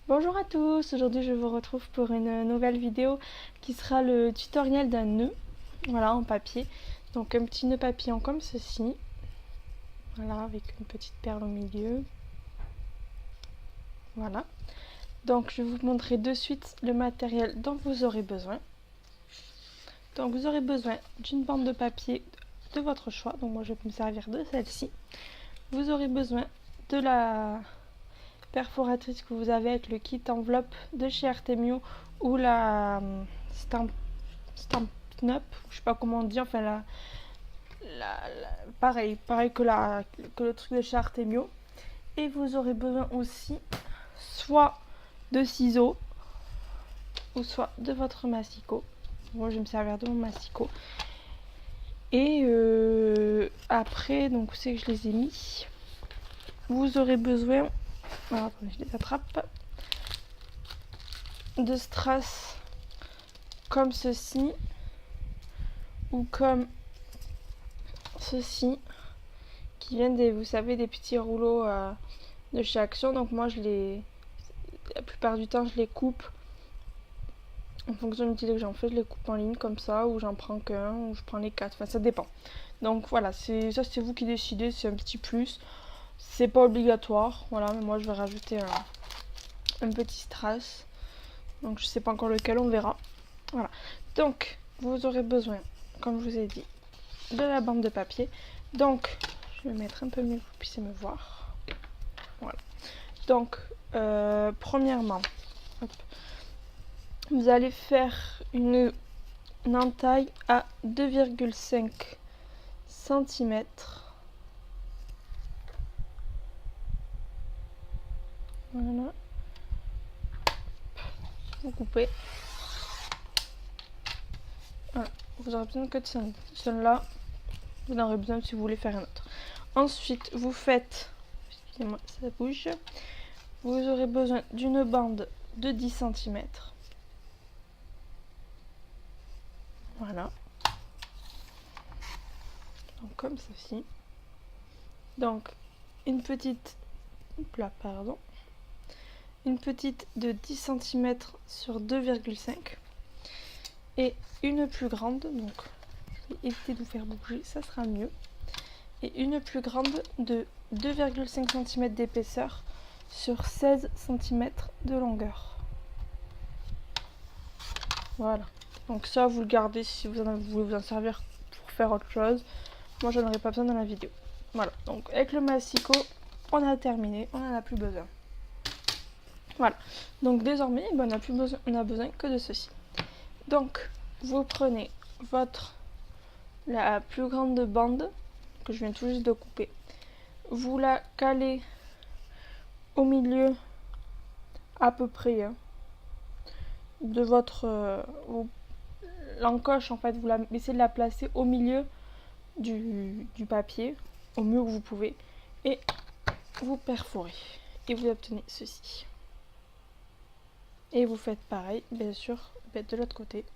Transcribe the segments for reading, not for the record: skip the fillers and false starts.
Bonjour à tous, aujourd'hui je vous retrouve pour une nouvelle vidéo qui sera le tutoriel d'un nœud, voilà, en papier. Donc un petit nœud papillon comme ceci, voilà, avec une petite perle au milieu, voilà. Donc je vais vous montrer de suite le matériel dont vous aurez besoin. Donc vous aurez besoin d'une bande de papier de votre choix, donc moi je vais me servir de celle-ci. Vous aurez besoin de la perforatrice que vous avez avec le kit enveloppe de chez Artemio ou la Stampin' Up, je sais pas comment on dit, enfin pareil que le truc de chez Artemio. Et vous aurez besoin aussi soit de ciseaux ou soit de votre massicot. Moi je vais me servir de mon massicot. Et après, donc où c'est que je les ai mis, vous aurez besoin, alors attendez, je les attrape, de strass comme ceci ou comme ceci, qui viennent des, vous savez, des petits rouleaux de chez Action. Donc moi la plupart du temps je les coupe en fonction de l'utilité que j'en fais, je les coupe en ligne comme ça, ou j'en prends qu'un, ou je prends les quatre, enfin ça dépend. Donc voilà, ça c'est vous qui décidez, c'est un petit plus, c'est pas obligatoire, voilà, mais moi je vais rajouter un petit strass, donc je sais pas encore lequel, on verra. Voilà, donc vous aurez besoin, comme je vous ai dit, de la bande de papier. Donc je vais mettre un peu mieux pour que vous puissiez me voir. Voilà, donc premièrement, hop, vous allez faire une entaille à 2,5 cm. Voilà. Vous coupez. Voilà. Vous aurez besoin que de celle-là. Vous en aurez besoin si vous voulez faire un autre. Ensuite, vous faites, excusez-moi, ça bouge. Vous aurez besoin d'une bande de 10 cm. Voilà. Donc comme ceci. Donc une petite, pardon, une petite de 10 cm sur 2,5 et une plus grande, donc je vais éviter de vous faire bouger, ça sera mieux, et une plus grande de 2,5 cm d'épaisseur sur 16 cm de longueur. Voilà, donc ça vous le gardez si vous voulez vous en servir pour faire autre chose. Moi j'en aurai pas besoin dans la vidéo. Voilà, donc avec le massicot on a terminé, on n'en a plus besoin. Voilà, donc désormais on a besoin que de ceci. Donc vous prenez la plus grande bande que je viens tout juste de couper, vous la calez au milieu à peu près de votre l'encoche, en fait vous essayez de la placer au milieu du papier au mieux que vous pouvez et vous perforez et vous obtenez ceci. Et vous faites pareil, bien sûr, de l'autre côté.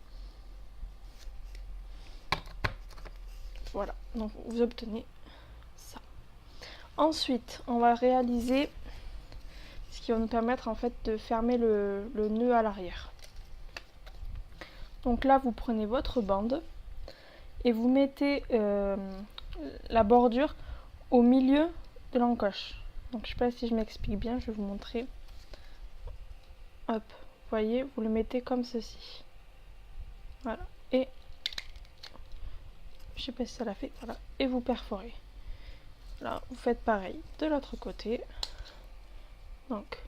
Voilà, donc vous obtenez ça. Ensuite, on va réaliser ce qui va nous permettre en fait de fermer le nœud à l'arrière. Donc là, vous prenez votre bande et vous mettez la bordure au milieu de l'encoche. Donc je sais pas si je m'explique bien, je vais vous montrer. Hop, vous voyez, vous le mettez comme ceci. Voilà, et je sais pas si ça l'a fait, voilà, et vous perforez. Là, vous faites pareil de l'autre côté. Donc,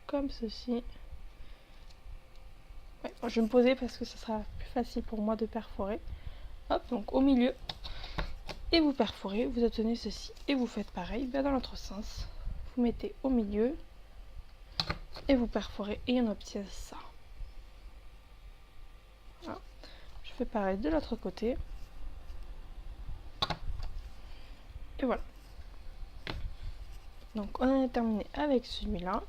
comme ceci. Ouais, je vais me poser parce que ça sera plus facile pour moi de perforer. Hop, donc au milieu. Et vous perforez, vous obtenez ceci. Et vous faites pareil, bien dans l'autre sens. Vous mettez au milieu. Et vous perforez et on obtient ça. Voilà. Je fais pareil de l'autre côté. Et voilà. Donc on en a terminé avec celui-là.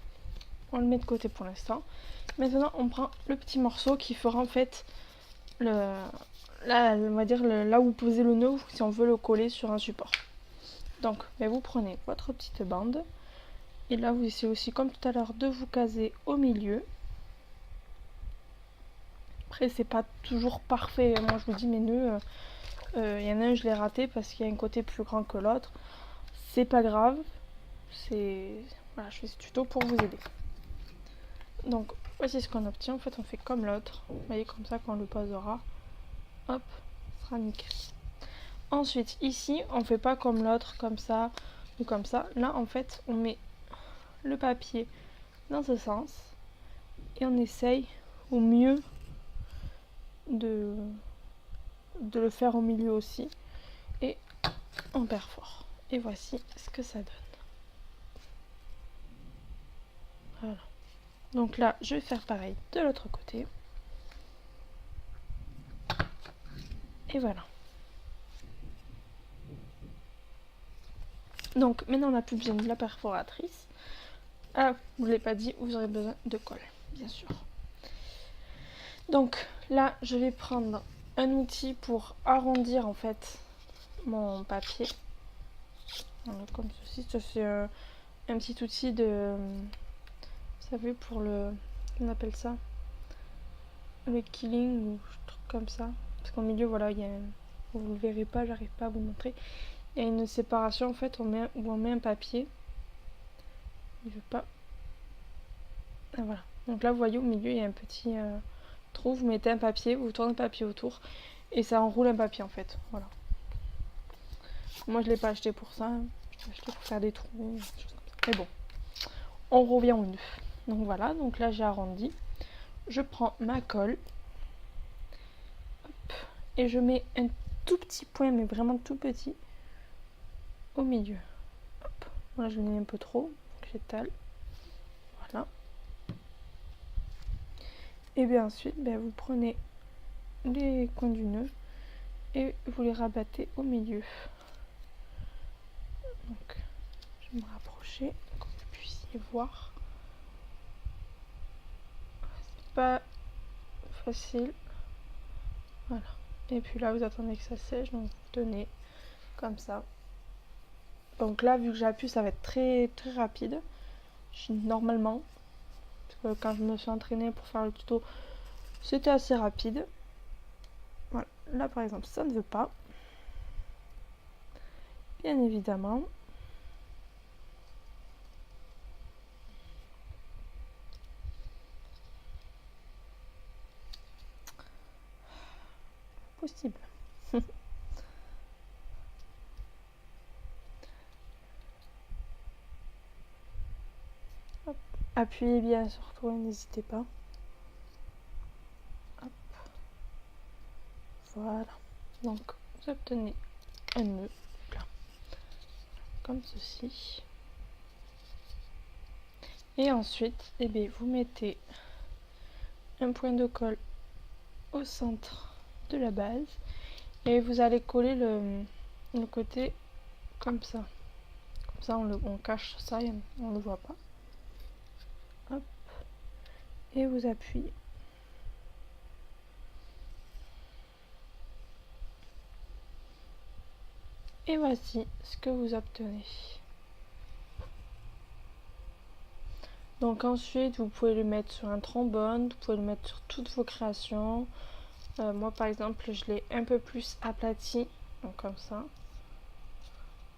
On le met de côté pour l'instant. Maintenant on prend le petit morceau qui fera en fait là, on va dire là où vous posez le nœud si on veut le coller sur un support. Donc vous prenez votre petite bande et là vous essayez aussi comme tout à l'heure de vous caser au milieu. Après c'est pas toujours parfait, moi je vous dis mes nœuds, il y en a un je l'ai raté parce qu'il y a un côté plus grand que l'autre. C'est pas grave, voilà, je fais ce tuto pour vous aider. Donc voici ce qu'on obtient, en fait on fait comme l'autre, vous voyez comme ça quand on le posera, hop, ça sera nickel. Ensuite ici on fait pas comme l'autre, comme ça ou comme ça, là en fait on met le papier dans ce sens et on essaye au mieux de le faire au milieu aussi et on perfore. Et voici ce que ça donne. Voilà. Donc là, je vais faire pareil de l'autre côté. Et voilà. Donc maintenant, on n'a plus besoin de la perforatrice. Ah, je ne l'ai pas dit, vous aurez besoin de colle, bien sûr. Donc là, je vais prendre un outil pour arrondir en fait mon papier. Voilà, comme ceci. Ça, c'est un petit outil de... Vous savez, pour le... On appelle ça le killing ou un truc comme ça. Parce qu'au milieu, voilà, il y a un... Vous le verrez pas, j'arrive pas à vous montrer. Il y a une séparation en fait où on met un papier. Je veux pas. Ah, voilà. Donc là, vous voyez au milieu, il y a un petit trou. Vous mettez un papier, vous tournez le papier autour et ça enroule un papier en fait. Voilà. Moi, je l'ai pas acheté pour ça. Je l'ai acheté pour faire des trous, des choses comme ça. Mais bon, on revient au neuf. Donc voilà. Donc là, j'ai arrondi. Je prends ma colle. Hop, et je mets un tout petit point, mais vraiment tout petit, au milieu. Hop. Voilà, je l'ai mis un peu trop. J'étale. Voilà. Et bien ensuite, vous prenez les coins du nœud et vous les rabattez au milieu. Donc, je vais me rapprocher pour que vous puissiez voir. C'est pas facile. Voilà. Et puis là, vous attendez que ça sèche, donc vous tenez comme ça. Donc là, vu que j'appuie, ça va être très très rapide. Normalement, parce que quand je me suis entraînée pour faire le tuto, c'était assez rapide. Voilà. Là, par exemple, ça ne veut pas. Bien évidemment. Possible. Hop. Appuyez bien surtout, n'hésitez pas. Hop. Voilà. Donc, vous obtenez un nœud plein. Comme ceci. Et ensuite, vous mettez un point de colle au centre de la base et vous allez coller le côté comme ça. Comme ça, on cache ça et on ne le voit pas. Hop. Et vous appuyez. Et voici ce que vous obtenez. Donc ensuite, vous pouvez le mettre sur un trombone, vous pouvez le mettre sur toutes vos créations. Moi par exemple, je l'ai un peu plus aplati, donc comme ça.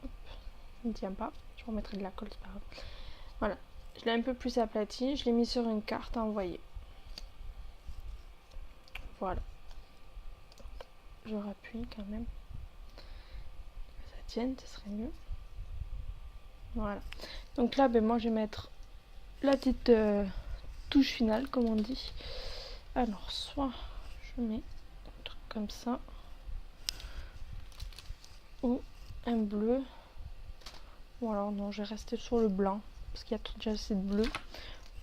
Hop, il ne tient pas, je remettrai de la colle, c'est pas grave. Voilà, je l'ai un peu plus aplati, je l'ai mis sur une carte à envoyer. Voilà. Donc, je rappuie quand même. Que ça tienne, ce serait mieux. Voilà. Donc là, moi je vais mettre la petite touche finale, comme on dit. Alors, soit je mets un truc comme ça, ou un bleu, ou alors non, je vais rester sur le blanc, parce qu'il y a déjà assez de bleu.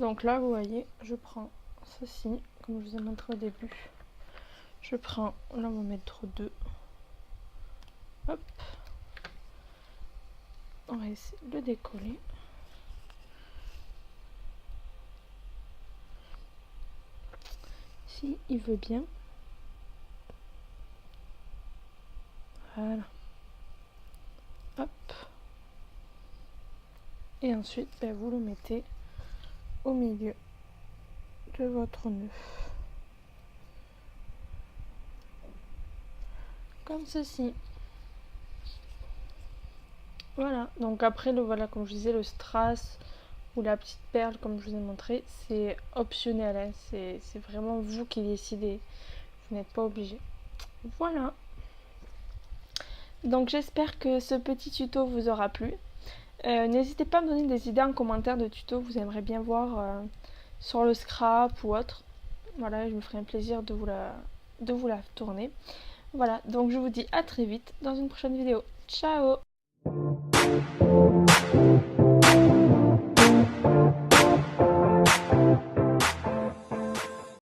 Donc là, vous voyez, je prends ceci, comme je vous ai montré au début. Je prends, là on va mettre deux. Hop. On va essayer de le décoller. Si il veut bien. Voilà. Hop. Et ensuite, ben, vous le mettez au milieu de votre nœud. Comme ceci. Voilà. Donc après, voilà, comme je disais, le strass ou la petite perle, comme je vous ai montré, c'est optionnel. Hein. C'est vraiment vous qui décidez. Vous n'êtes pas obligé. Voilà. Donc j'espère que ce petit tuto vous aura plu. N'hésitez pas à me donner des idées en commentaire de tutos que vous aimeriez bien voir sur le scrap ou autre. Voilà, je me ferai un plaisir de vous la tourner. Voilà, donc je vous dis à très vite dans une prochaine vidéo. Ciao!